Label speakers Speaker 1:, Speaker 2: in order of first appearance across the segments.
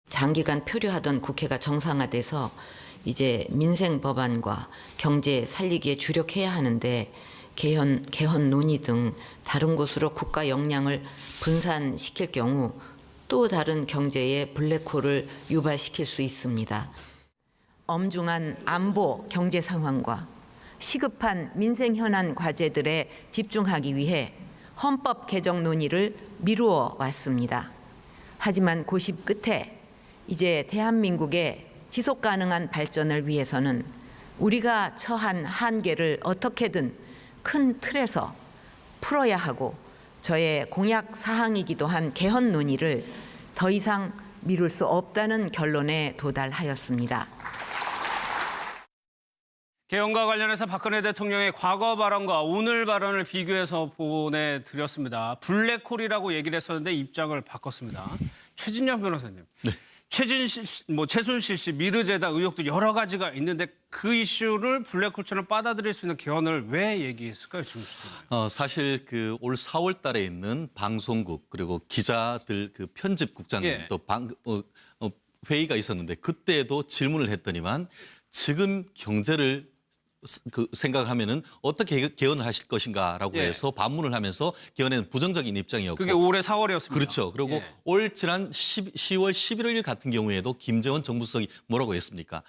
Speaker 1: 장기간 표류하던 국회가 정상화돼서 이제 민생 법안과 경제 살리기에 주력해야 하는데 개헌 논의 등 다른 곳으로 국가 역량을 분산시킬 경우 또 다른 경제의 블랙홀을 유발시킬 수 있습니다. 엄중한 안보 경제 상황과 시급한 민생 현안 과제들에 집중하기 위해 헌법 개정 논의를 미루어 왔습니다. 하지만 고심 끝에 이제 대한민국의 지속 가능한 발전을 위해서는 우리가 처한 한계를 어떻게든 큰 틀에서 풀어야 하고 저의 공약 사항이기도 한 개헌 논의를 더 이상 미룰 수 없다는 결론에 도달하였습니다.
Speaker 2: 개헌과 관련해서 박근혜 대통령의 과거 발언과 오늘 발언을 비교해서 보내드렸습니다. 블랙홀이라고 얘기를 했었는데 입장을 바꿨습니다. 최진영 변호사님.
Speaker 3: 네.
Speaker 2: 최순실 씨 미르재단 의혹도 여러 가지가 있는데 그 이슈를 블랙홀처럼 받아들일 수 있는 개헌을 왜 얘기했을까요, 지금?
Speaker 3: 사실 그 올 4월 달에 있는 방송국 그리고 기자들 그 편집국장님
Speaker 2: 예.
Speaker 3: 또 회의가 있었는데 그때도 질문을 했더니만 지금 경제를 생각하면은 어떻게 개헌을 하실 것인가라고
Speaker 2: 예.
Speaker 3: 해서 반문을 하면서 개헌에는 부정적인 입장이었고
Speaker 2: 그게 올해 4월이었습니다.
Speaker 3: 그렇죠. 그리고
Speaker 2: 예.
Speaker 3: 올 지난 10월 11일 같은 경우에도 김재원 정부수석이 뭐라고 했습니까?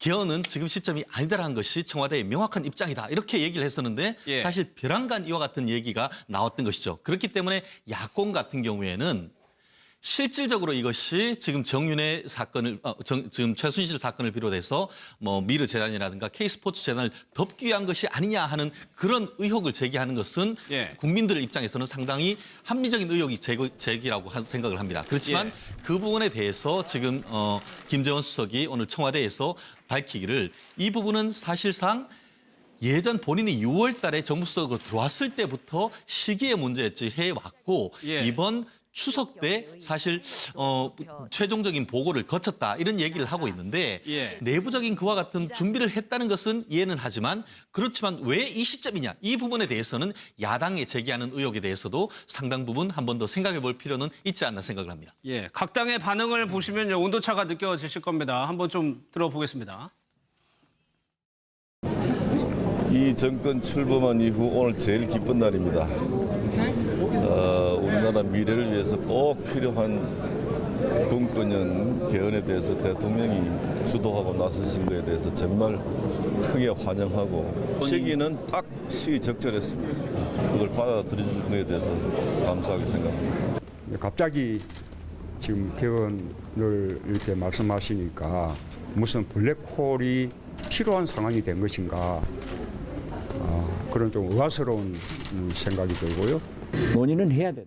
Speaker 3: 개헌은 지금 시점이 아니다라는 것이 청와대의 명확한 입장이다. 이렇게 얘기를 했었는데
Speaker 2: 예.
Speaker 3: 사실 벼랑간 이와 같은 얘기가 나왔던 것이죠. 그렇기 때문에 야권 같은 경우에는 실질적으로 이것이 지금 정윤회 사건을 지금 최순실 사건을 비롯해서 뭐 미르 재단이라든가 K스포츠 재단을 덮기 위한 것이 아니냐 하는 그런 의혹을 제기하는 것은
Speaker 2: 예.
Speaker 3: 국민들 입장에서는 상당히 합리적인 의혹이 제기라고 생각을 합니다. 그렇지만
Speaker 2: 예.
Speaker 3: 그 부분에 대해서 지금 김재원 수석이 오늘 청와대에서 밝히기를 이 부분은 사실상 예전 본인이 6월 달에 정부수석으로 들어왔을 때부터 시기의 문제였지 해왔고
Speaker 2: 예.
Speaker 3: 이번 추석 때 사실 최종적인 보고를 거쳤다 이런 얘기를 하고 있는데
Speaker 2: 예.
Speaker 3: 내부적인 그와 같은 준비를 했다는 것은 이해는 하지만 그렇지만 왜 이 시점이냐 이 부분에 대해서는 야당에 제기하는 의혹에 대해서도 상당 부분 한 번 더 생각해 볼 필요는 있지 않나 생각을 합니다.
Speaker 2: 예, 각 당의 반응을 보시면 온도차가 느껴지실 겁니다. 한번 좀 들어보겠습니다.
Speaker 4: 이 정권 출범한 이후 오늘 제일 기쁜 날입니다. 우리나라 미래를 위해서 꼭 필요한 분권형 개헌에 대해서 대통령이 주도하고 나서신 것에 대해서 정말 크게 환영하고 시기는 딱 시기적절했습니다. 그걸 받아들여준 것에 대해서 감사하게 생각합니다.
Speaker 5: 갑자기 지금 개헌을 이렇게 말씀하시니까 무슨 블랙홀이 필요한 상황이 된 것인가 그런 좀 의아스러운 생각이 들고요.
Speaker 6: 논의는 해야 돼.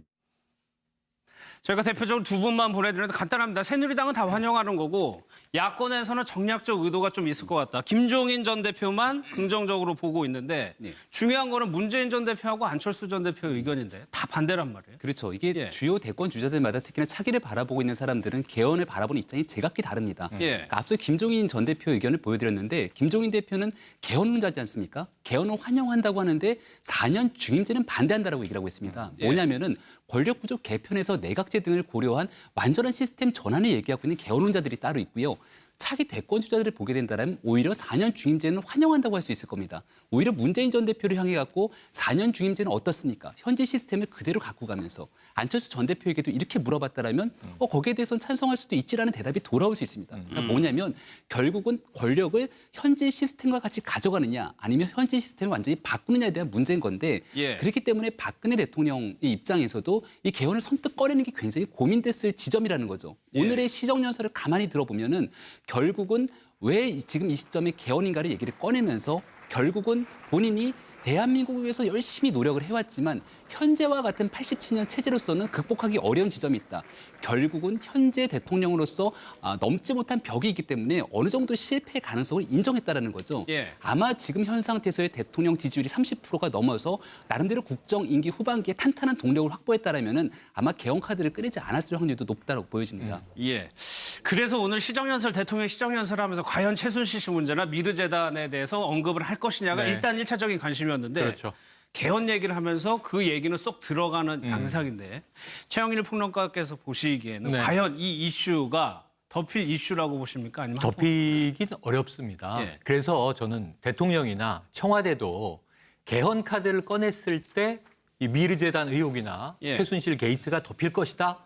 Speaker 2: 저희가 대표적으로 두 분만 보내드렸는데 간단합니다. 새누리당은 다 환영하는 거고 야권에서는 정략적 의도가 좀 있을 것 같다. 김종인 전 대표만 긍정적으로 보고 있는데
Speaker 7: 네.
Speaker 2: 중요한 거는 문재인 전 대표하고 안철수 전 대표의 의견인데 다 반대란 말이에요.
Speaker 7: 그렇죠. 이게
Speaker 2: 예.
Speaker 7: 주요 대권 주자들마다 특히나 차기를 바라보고 있는 사람들은 개헌을 바라보는 입장이 제각기 다릅니다.
Speaker 2: 예.
Speaker 7: 그러니까 앞서 김종인 전 대표 의견을 보여드렸는데 김종인 대표는 개헌 문제지 않습니까? 개헌을 환영한다고 하는데 4년 중임제는 반대한다라고 얘기를 하고 있습니다.
Speaker 2: 예.
Speaker 7: 뭐냐면은 권력 구조 개편에서 내각제 등을 고려한 완전한 시스템 전환을 얘기하고 있는 개헌론자들이 따로 있고요. 차기 대권 주자들을 보게 된다면 오히려 4년 중임제는 환영한다고 할 수 있을 겁니다. 오히려 문재인 전 대표를 향해 갖고 4년 중임제는 어떻습니까? 현재 시스템을 그대로 갖고 가면서 안철수 전 대표에게도 이렇게 물어봤다라면 거기에 대해서는 찬성할 수도 있지라는 대답이 돌아올 수 있습니다. 그러니까 뭐냐면 결국은 권력을 현재 시스템과 같이 가져가느냐 아니면 현재 시스템을 완전히 바꾸느냐에 대한 문제인 건데
Speaker 2: 예.
Speaker 7: 그렇기 때문에 박근혜 대통령의 입장에서도 이 개헌을 선뜻 꺼내는 게 굉장히 고민됐을 지점이라는 거죠.
Speaker 2: 예.
Speaker 7: 오늘의 시정연설을 가만히 들어보면은 결국은 왜 지금 이 시점에 개헌인가를 얘기를 꺼내면서 결국은 본인이 대한민국을 위해서 열심히 노력을 해왔지만 현재와 같은 87년 체제로서는 극복하기 어려운 지점이 있다. 결국은 현재 대통령으로서 넘지 못한 벽이 있기 때문에 어느 정도 실패 가능성을 인정했다라는 거죠.
Speaker 2: 예.
Speaker 7: 아마 지금 현 상태에서의 대통령 지지율이 30%가 넘어서 나름대로 국정 임기 후반기에 탄탄한 동력을 확보했다라면은 아마 개헌 카드를 꺼내지 않았을 확률도 높다고 보여집니다.
Speaker 2: 예. 그래서 오늘 대통령 시정연설을 하면서 과연 최순실 씨 문제나 미르재단에 대해서 언급을 할 것이냐가 일단 1차적인 관심이었는데
Speaker 8: 그렇죠.
Speaker 2: 개헌 얘기를 하면서 그 얘기는 쏙 들어가는 양상인데 최영일 평론가께서 보시기에는
Speaker 8: 네.
Speaker 2: 과연 이 이슈가 덮일 이슈라고 보십니까? 아니면
Speaker 6: 덮이긴 어렵습니다.
Speaker 2: 예.
Speaker 6: 그래서 저는 대통령이나 청와대도 개헌 카드를 꺼냈을 때 이 미르재단 의혹이나
Speaker 2: 예.
Speaker 6: 최순실 게이트가 덮일 것이다.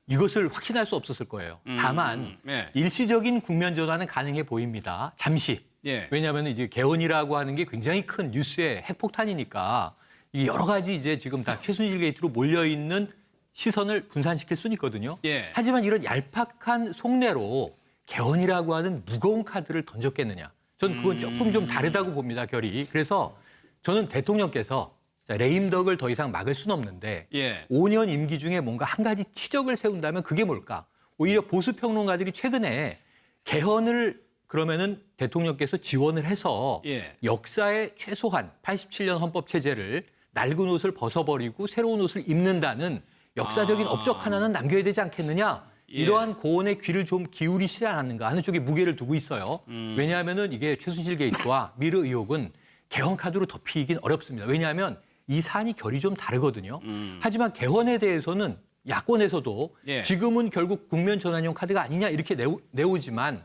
Speaker 6: 이것을 확신할 수 없었을 거예요. 다만
Speaker 2: 예.
Speaker 6: 일시적인 국면 전환은 가능해 보입니다. 잠시.
Speaker 2: 예.
Speaker 6: 왜냐하면 이제 개헌이라고 하는 게 굉장히 큰 뉴스의 핵폭탄이니까 이 여러 가지 이제 지금 다 최순실 게이트로 몰려 있는 시선을 분산시킬 수는 있거든요.
Speaker 2: 예.
Speaker 6: 하지만 이런 얄팍한 속내로 개헌이라고 하는 무거운 카드를 던졌겠느냐. 저는 그건 조금 좀 다르다고 봅니다, 결이. 그래서 저는 대통령께서 자, 레임덕을 더 이상 막을 수는 없는데
Speaker 2: 예.
Speaker 6: 5년 임기 중에 뭔가 한 가지 치적을 세운다면 그게 뭘까? 오히려 보수 평론가들이 최근에 개헌을 그러면은 대통령께서 지원을 해서
Speaker 2: 예.
Speaker 6: 역사의 최소한 87년 헌법 체제를 낡은 옷을 벗어버리고 새로운 옷을 입는다는 역사적인 업적 하나는 남겨야 되지 않겠느냐?
Speaker 2: 예.
Speaker 6: 이러한 고언의 귀를 좀 기울이시지 않았는가 하는 쪽에 무게를 두고 있어요. 왜냐하면은 이게 최순실 게이트와 미르 의혹은 개헌 카드로 덮이긴 어렵습니다. 왜냐하면 이 사안이 결이 좀 다르거든요. 하지만 개헌에 대해서는 야권에서도
Speaker 2: 예.
Speaker 6: 지금은 결국 국면 전환용 카드가 아니냐 이렇게 내오지만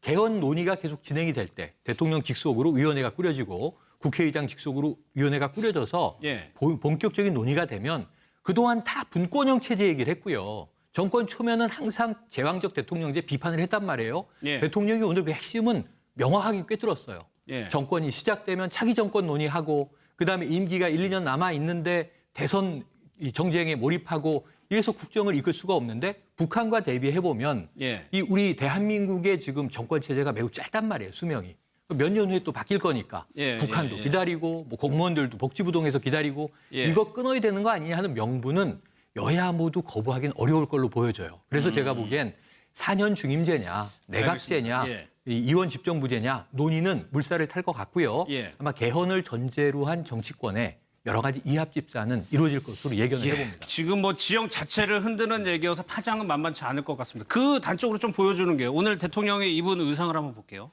Speaker 6: 개헌 논의가 계속 진행이 될 때 대통령 직속으로 위원회가 꾸려지고 국회의장 직속으로 위원회가 꾸려져서
Speaker 2: 예.
Speaker 6: 본격적인 논의가 되면 그동안 다 분권형 체제 얘기를 했고요. 정권 초면은 항상 제왕적 대통령제 비판을 했단 말이에요.
Speaker 2: 예.
Speaker 6: 대통령이 오늘 그 핵심은 명확하게 꿰뚫었어요.
Speaker 2: 예.
Speaker 6: 정권이 시작되면 차기 정권 논의하고 그다음에 임기가 1, 2년 남아 있는데 대선 이 정쟁에 몰입하고 이래서 국정을 이끌 수가 없는데 북한과 대비해 보면
Speaker 2: 예.
Speaker 6: 이 우리 대한민국의 지금 정권 체제가 매우 짧단 말이에요, 수명이. 몇 년 후에 또 바뀔 거니까
Speaker 2: 예,
Speaker 6: 북한도
Speaker 2: 예, 예.
Speaker 6: 기다리고 뭐 공무원들도 복지부동에서 기다리고
Speaker 2: 예.
Speaker 6: 이거 끊어야 되는 거 아니냐 하는 명분은 여야 모두 거부하기는 어려울 걸로 보여져요. 그래서 제가 보기엔 4년 중임제냐, 내각제냐,
Speaker 2: 알겠습니다. 예.
Speaker 6: 이 이원 집정부제냐 논의는 물살을 탈 것 같고요.
Speaker 2: 예.
Speaker 6: 아마 개헌을 전제로 한 정치권에 여러 가지 이합 집산은 이루어질 것으로 예견을 해봅니다.
Speaker 2: 지금 뭐 지형 자체를 흔드는 얘기여서 파장은 만만치 않을 것 같습니다. 그 단적으로 좀 보여주는 게 오늘 대통령이 입은 의상을 한번 볼게요.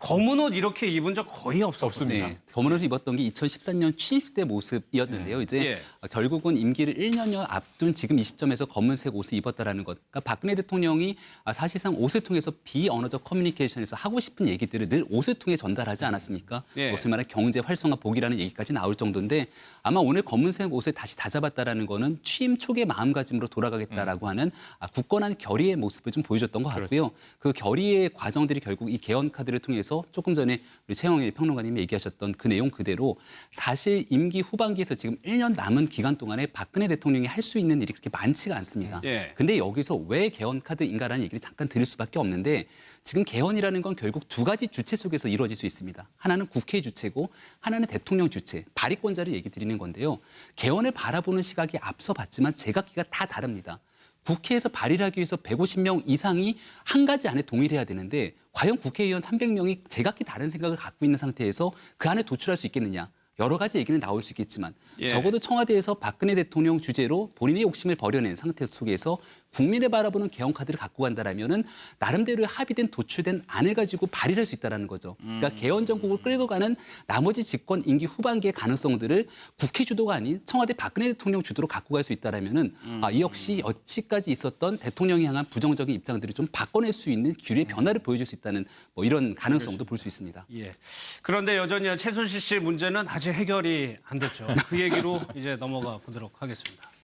Speaker 2: 검은 옷 이렇게 입은 적 거의 없었습니다.
Speaker 7: 네, 검은 옷을 입었던 게 2014년 취임식 때 모습이었는데요. 이제
Speaker 2: 예.
Speaker 7: 결국은 임기를 1년여 앞둔 지금 이 시점에서 검은색 옷을 입었다라는 것. 그러니까 박근혜 대통령이 사실상 옷을 통해서 비언어적 커뮤니케이션에서 하고 싶은 얘기들을 늘 옷을 통해 전달하지 않았습니까?
Speaker 2: 예.
Speaker 7: 옷을 말해 경제 활성화 복이라는 얘기까지 나올 정도인데 아마 오늘 검은색 옷을 다시 다잡았다라는 거는 취임 초기의 마음가짐으로 돌아가겠다라고 하는 굳건한 결의의 모습을 좀 보여줬던 것 같고요. 그 결의의 과정들이 결국 이 개헌 카드를 통해서 조금 전에 우리 최영일 평론가님이 얘기하셨던 그 내용 그대로 사실 임기 후반기에서 지금 1년 남은 기간 동안에 박근혜 대통령이 할 수 있는 일이 그렇게 많지가 않습니다.
Speaker 2: 예.
Speaker 7: 근데 여기서 왜 개헌 카드인가라는 얘기를 잠깐 드릴 수밖에 없는데 지금 개헌이라는 건 결국 두 가지 주체 속에서 이루어질 수 있습니다. 하나는 국회 주체고 하나는 대통령 주체, 발의권자를 얘기 드리는 건데요. 개헌을 바라보는 시각이 앞서 봤지만 제각기가 다 다릅니다. 국회에서 발의를 하기 위해서 150명 이상이 한 가지 안에 동의를 해야 되는데 과연 국회의원 300명이 제각기 다른 생각을 갖고 있는 상태에서 그 안에 도출할 수 있겠느냐. 여러 가지 얘기는 나올 수 있겠지만
Speaker 2: 예.
Speaker 7: 적어도 청와대에서 박근혜 대통령 주재로 본인의 욕심을 버려낸 상태 속에서 국민을 바라보는 개헌 카드를 갖고 간다라면은 나름대로 합의된 도출된 안을 가지고 발의할 수 있다라는 거죠. 그러니까 개헌 정국을 끌고 가는 나머지 집권 임기 후반기의 가능성들을 국회 주도가 아닌 청와대 박근혜 대통령 주도로 갖고 갈 수 있다라면은 이 역시 여지까지 있었던 대통령이 향한 부정적인 입장들을 좀 바꿔낼 수 있는 기류의 변화를 보여줄 수 있다는 뭐 이런 가능성도 볼 수 있습니다.
Speaker 2: 예. 그런데 여전히 최순실 씨 문제는 아직 해결이 안 됐죠. 그 얘기로 이제 넘어가 보도록 하겠습니다.